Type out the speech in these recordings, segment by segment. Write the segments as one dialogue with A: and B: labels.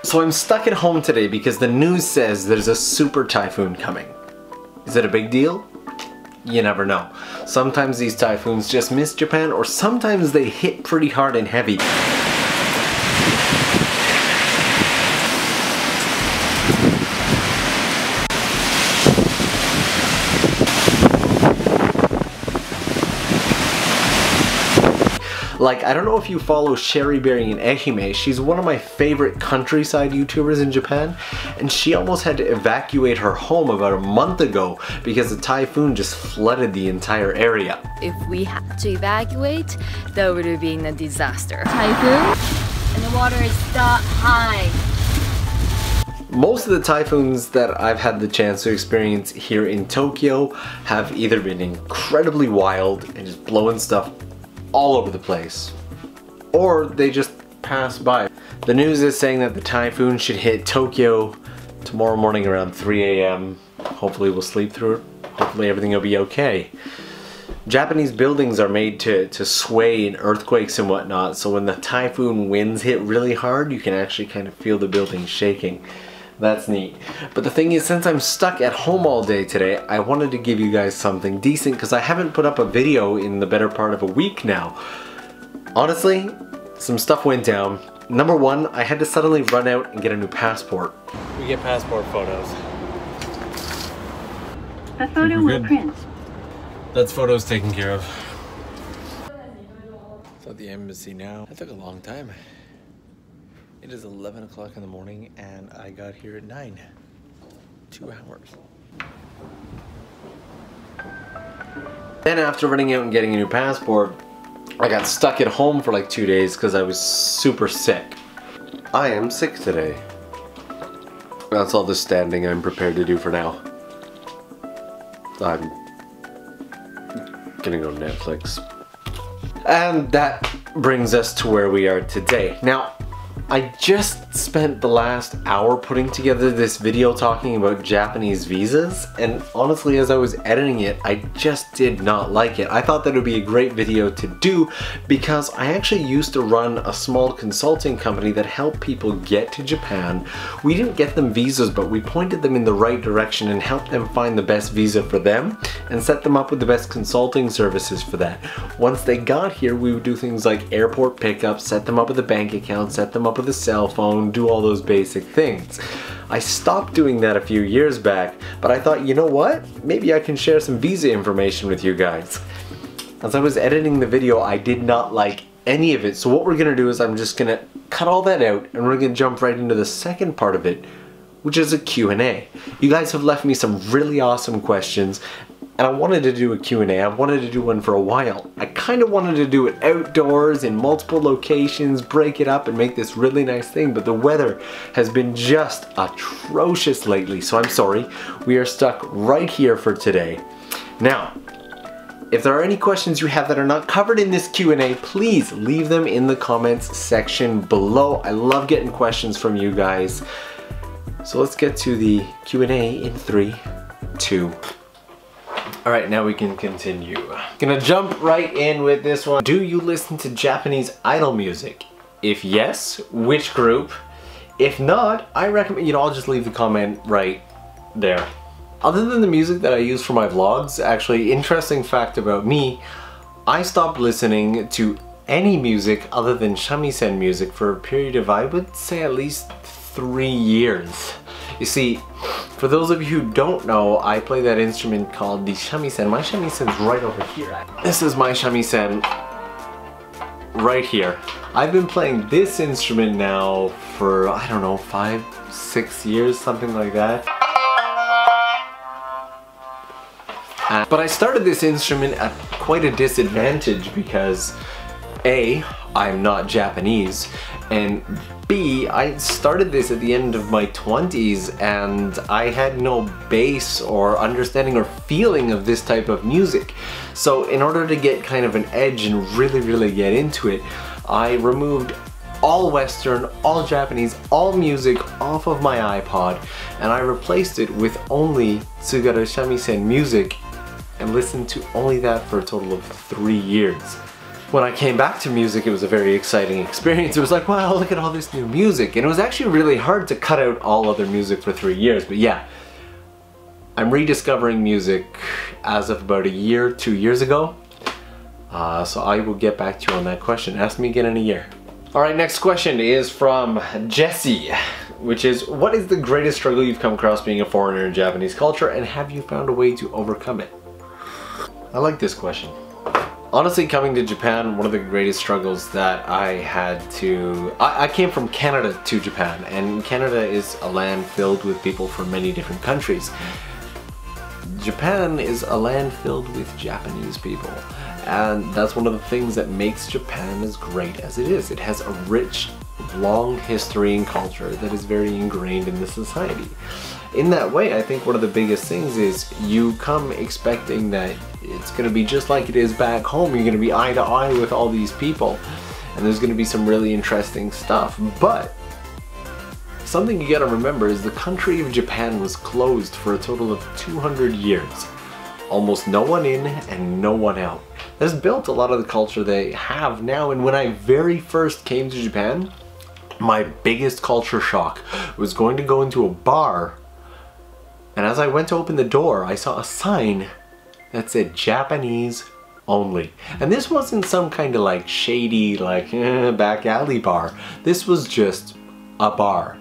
A: So I'm stuck at home today because the news says there's a super typhoon coming. Is it a big deal? You never know. Sometimes these typhoons just miss Japan, or sometimes they hit pretty hard and heavy. Like, I don't know if you follow Sherry Berry and Ehime. She's one of my favorite countryside YouTubers in Japan, and she almost had to evacuate her home about a month ago because the typhoon just flooded the entire area.
B: If we had to evacuate, that would have been a disaster. Typhoon, and the water is that high.
A: Most of the typhoons that I've had the chance to experience here in Tokyo have either been incredibly wild and just blowing stuff all over the place, or they just pass by. The news is saying that the typhoon should hit Tokyo tomorrow morning around 3 a.m. Hopefully we'll sleep through it. Hopefully everything will be okay. Japanese buildings are made to sway in earthquakes and whatnot, so when the typhoon winds hit really hard, you can actually kind of feel the building shaking. That's neat. But the thing is, since I'm stuck at home all day today, I wanted to give you guys something decent because I haven't put up a video in the better part of a week now. Honestly, some stuff went down. Number one, I had to suddenly run out and get a new passport. We get passport photos.
C: The photo will print.
A: That's photos taken care of. It's at the embassy now. That took a long time. It is 11 o'clock in the morning and I got here at 9. 2 hours. Then after running out and getting a new passport, I got stuck at home for like 2 days because I was super sick. I am sick today. That's all the standing I'm prepared to do for now. I'm gonna go Netflix. And that brings us to where we are today. Now, I just spent the last hour putting together this video talking about Japanese visas, and honestly, as I was editing it, I just did not like it. I thought that it would be a great video to do because I actually used to run a small consulting company that helped people get to Japan. We didn't get them visas, but we pointed them in the right direction and helped them find the best visa for them and set them up with the best consulting services for that. Once they got here, we would do things like airport pickup, set them up with a bank account, set them up with a cell phone, do all those basic things. I stopped doing that a few years back, but I thought, you know what? Maybe I can share some visa information with you guys. As I was editing the video, I did not like any of it, so what we're gonna do is I'm just gonna cut all that out and we're gonna jump right into the second part of it, which is a Q&A. You guys have left me some really awesome questions, and I wanted to do a Q&A. I've wanted to do one for a while. I kind of wanted to do it outdoors in multiple locations, break it up and make this really nice thing, but the weather has been just atrocious lately, so I'm sorry. We are stuck right here for today. Now, if there are any questions you have that are not covered in this Q&A, please leave them in the comments section below. I love getting questions from you guys. So let's get to the Q&A in 3, 2, Alright, now we can continue. Gonna jump right in with this one. Do you listen to Japanese idol music? If yes, which group? If not, I recommend, I'll just leave the comment right there. Other than the music that I use for my vlogs, actually, interesting fact about me, I stopped listening to any music other than shamisen music for a period of, I would say, at least 3 years. You see, for those of you who don't know, I play that instrument called the shamisen. My shamisen's right over here. This is my shamisen right here. I've been playing this instrument now for, I don't know, 5, 6 years, something like that. But I started this instrument at quite a disadvantage because A, I'm not Japanese, and B, I started this at the end of my 20s and I had no base or understanding or feeling of this type of music. So in order to get kind of an edge and really get into it, I removed all Western, all Japanese, all music off of my iPod, and I replaced it with only Tsugaru shamisen music and listened to only that for a total of 3 years. when I came back to music, it was a very exciting experience. It was like, wow, look at all this new music. And it was actually really hard to cut out all other music for 3 years. But yeah, I'm rediscovering music as of about a year, 2 years ago. So I will get back to you on that question. Ask me again in a year. All right, next question is from Jesse, which is, what is the greatest struggle you've come across being a foreigner in Japanese culture, and have you found a way to overcome it? I like this question. Honestly, coming to Japan, one of the greatest struggles that I had to... I came from Canada to Japan, and Canada is a land filled with people from many different countries. Japan is a land filled with Japanese people, and that's one of the things that makes Japan as great as it is. It has a rich, long history and culture that is very ingrained in the society. In that way, I think one of the biggest things is you come expecting that it's going to be just like it is back home. You're going to be eye to eye with all these people, and there's going to be some really interesting stuff. But something you got to remember is the country of Japan was closed for a total of 200 years. Almost no one in and no one out. That's built a lot of the culture they have now, and when I very first came to Japan, my biggest culture shock was going to go into a bar, and as I went to open the door, I saw a sign that said Japanese only. And this wasn't some kind of like shady, like back alley bar. This was just a bar.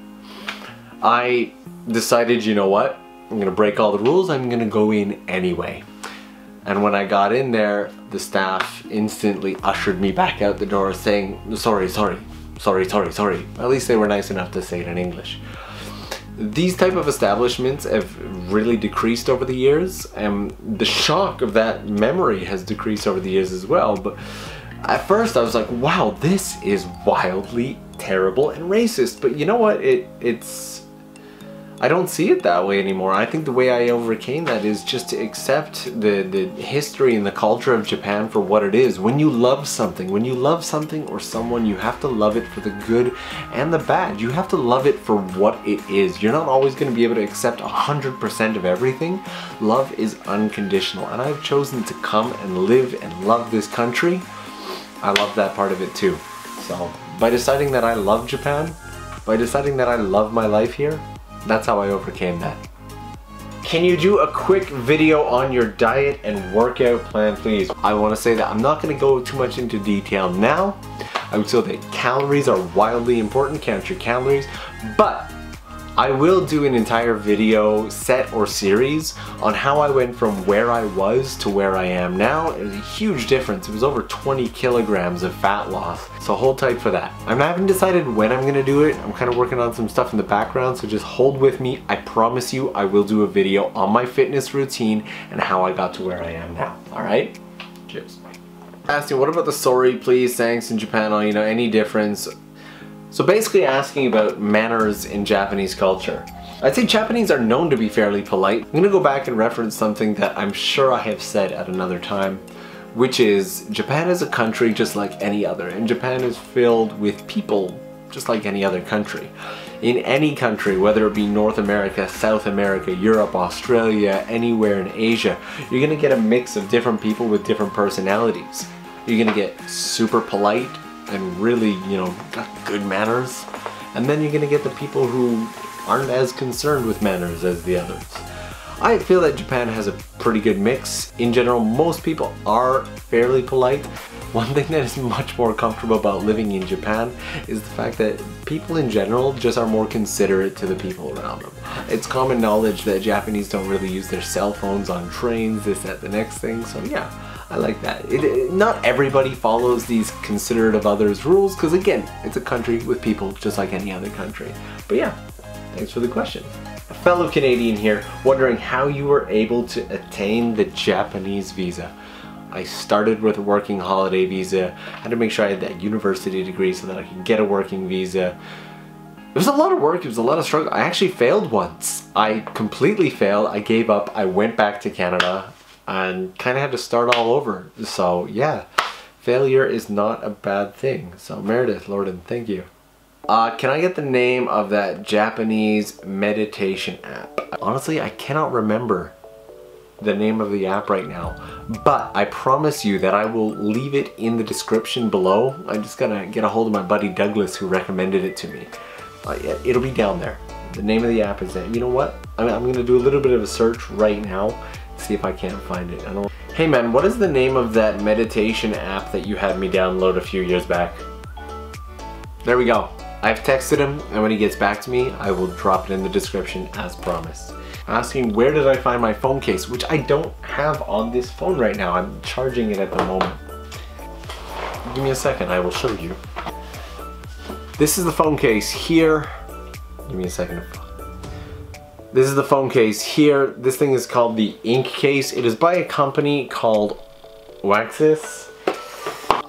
A: I decided, you know what? I'm gonna break all the rules, I'm gonna go in anyway. And when I got in there, the staff instantly ushered me back out the door saying, sorry. At least they were nice enough to say it in English. These type of establishments have really decreased over the years, and the shock of that memory has decreased over the years as well. But at first I was like, wow, this is wildly terrible and racist. But you know what? I don't see it that way anymore. I think the way I overcame that is just to accept the history and the culture of Japan for what it is. When you love something or someone, you have to love it for the good and the bad. You have to love it for what it is. You're not always going to be able to accept 100% of everything. Love is unconditional, and I've chosen to come and live and love this country. I love that part of it too. So by deciding that I love Japan, by deciding that I love my life here, that's how I overcame that. Can you do a quick video on your diet and workout plan, please? I want to say that I'm not going to go too much into detail now. I would say that calories are wildly important, count your calories, but I will do an entire video set or series on how I went from where I was to where I am now. It was a huge difference. It was over 20 kilograms of fat loss. So hold tight for that. I haven't decided when I'm going to do it. I'm kind of working on some stuff in the background, so just hold with me. I promise you I will do a video on my fitness routine and how I got to where I am now. Alright? Cheers. Asking, what about the sorry, please, thanks in Japan, you know, any difference? So basically asking about manners in Japanese culture. I'd say Japanese are known to be fairly polite. I'm gonna go back and reference something that I'm sure I have said at another time, which is Japan is a country just like any other, and Japan is filled with people just like any other country. In any country, whether it be North America, South America, Europe, Australia, anywhere in Asia, you're gonna get a mix of different people with different personalities. You're gonna get super polite and really, you know, got good manners, and then you're gonna get the people who aren't as concerned with manners as the others. I feel that Japan has a pretty good mix. In general, most people are fairly polite. One thing that is much more comfortable about living in Japan is the fact that people in general just are more considerate to the people around them. It's common knowledge that Japanese don't really use their cell phones on trains, this, that, the next thing, so yeah. I like that. Not everybody follows these considerate of others rules, because again, it's a country with people just like any other country. But yeah, thanks for the question. A fellow Canadian here, wondering how you were able to attain the Japanese visa. I started with a working holiday visa, had to make sure I had that university degree so that I could get a working visa. It was a lot of work, it was a lot of struggle. I actually failed once. I completely failed, I gave up, I went back to Canada, and kind of had to start all over. So yeah, failure is not a bad thing. So Meredith, Lorden, thank you. Can I get the name of that Japanese meditation app? Honestly, I cannot remember the name of the app right now, but I promise you that I will leave it in the description below. I'm just gonna get a hold of my buddy Douglas who recommended it to me. It'll be down there. The name of the app is there. You know what? I'm gonna do a little bit of a search right now, see if I can't find it. Hey man, what is the name of that meditation app that you had me download a few years back? There we go. I've texted him, and when he gets back to me, I will drop it in the description as promised. Asking where did I find my phone case, which I don't have on this phone right now. I'm charging it at the moment. Give me a second, I will show you. This is the phone case here. Give me a second. This is the phone case here. This thing is called the Ink Case. It is by a company called Waxis.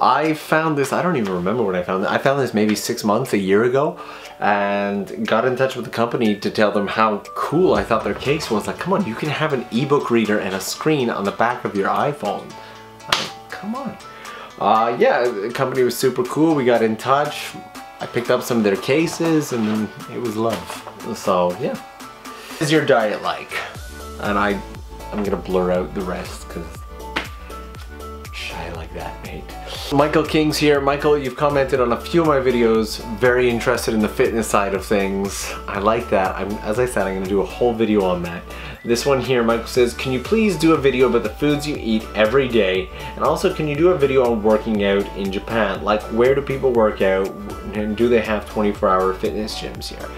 A: I found this, I don't even remember when I found it. I found this maybe 6 months, a year ago, and got in touch with the company to tell them how cool I thought their case was. Like, come on, you can have an ebook reader and a screen on the back of your iPhone. Like, come on. Yeah, the company was super cool. We got in touch. I picked up some of their cases, and it was love. So, yeah. What is your diet like? And I'm gonna blur out the rest, because shy like that, mate. Michael King's here. Michael, you've commented on a few of my videos, very interested in the fitness side of things. I like that. As I said, I'm gonna do a whole video on that. This one here, Michael says, can you please do a video about the foods you eat every day? And also, can you do a video on working out in Japan? Like, where do people work out? And do they have 24-hour fitness gyms here?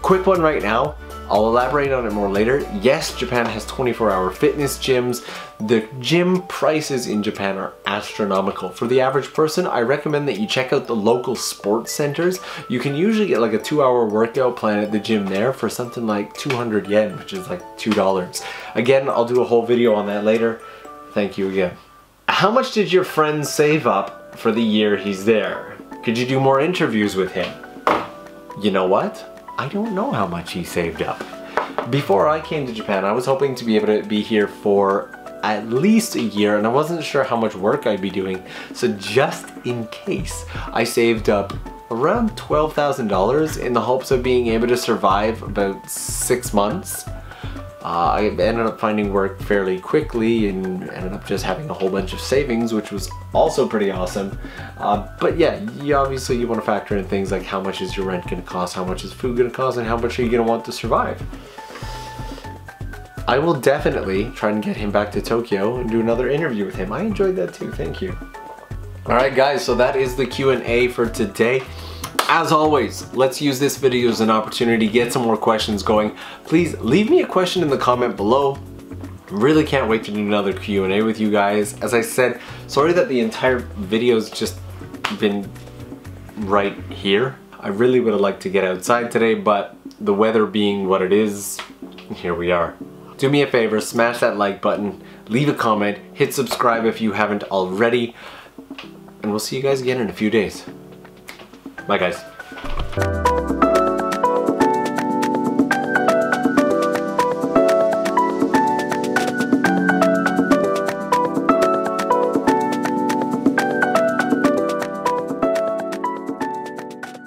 A: Quick one right now. I'll elaborate on it more later. Yes, Japan has 24-hour fitness gyms. The gym prices in Japan are astronomical. For the average person, I recommend that you check out the local sports centers. You can usually get like a 2-hour workout plan at the gym there for something like 200 yen, which is like $2. Again, I'll do a whole video on that later. Thank you again. How much did your friend save up for the year he's there? Could you do more interviews with him? You know what? I don't know how much he saved up. Before I came to Japan, I was hoping to be able to be here for at least a year, and I wasn't sure how much work I'd be doing. So just in case, I saved up around $12,000 in the hopes of being able to survive about 6 months. I ended up finding work fairly quickly and ended up just having a whole bunch of savings, which was also pretty awesome. But yeah, you obviously want to factor in things like how much is your rent going to cost, how much is food going to cost, and how much are you going to want to survive. I will definitely try and get him back to Tokyo and do another interview with him. I enjoyed that too, thank you. Alright guys, so that is the Q&A for today. As always, let's use this video as an opportunity to get some more questions going. Please leave me a question in the comment below. Really can't wait to do another Q&A with you guys. As I said, sorry that the entire video's just been right here. I really would have liked to get outside today, but the weather being what it is, here we are. Do me a favor, smash that like button, leave a comment, hit subscribe if you haven't already, and we'll see you guys again in a few days. Bye guys.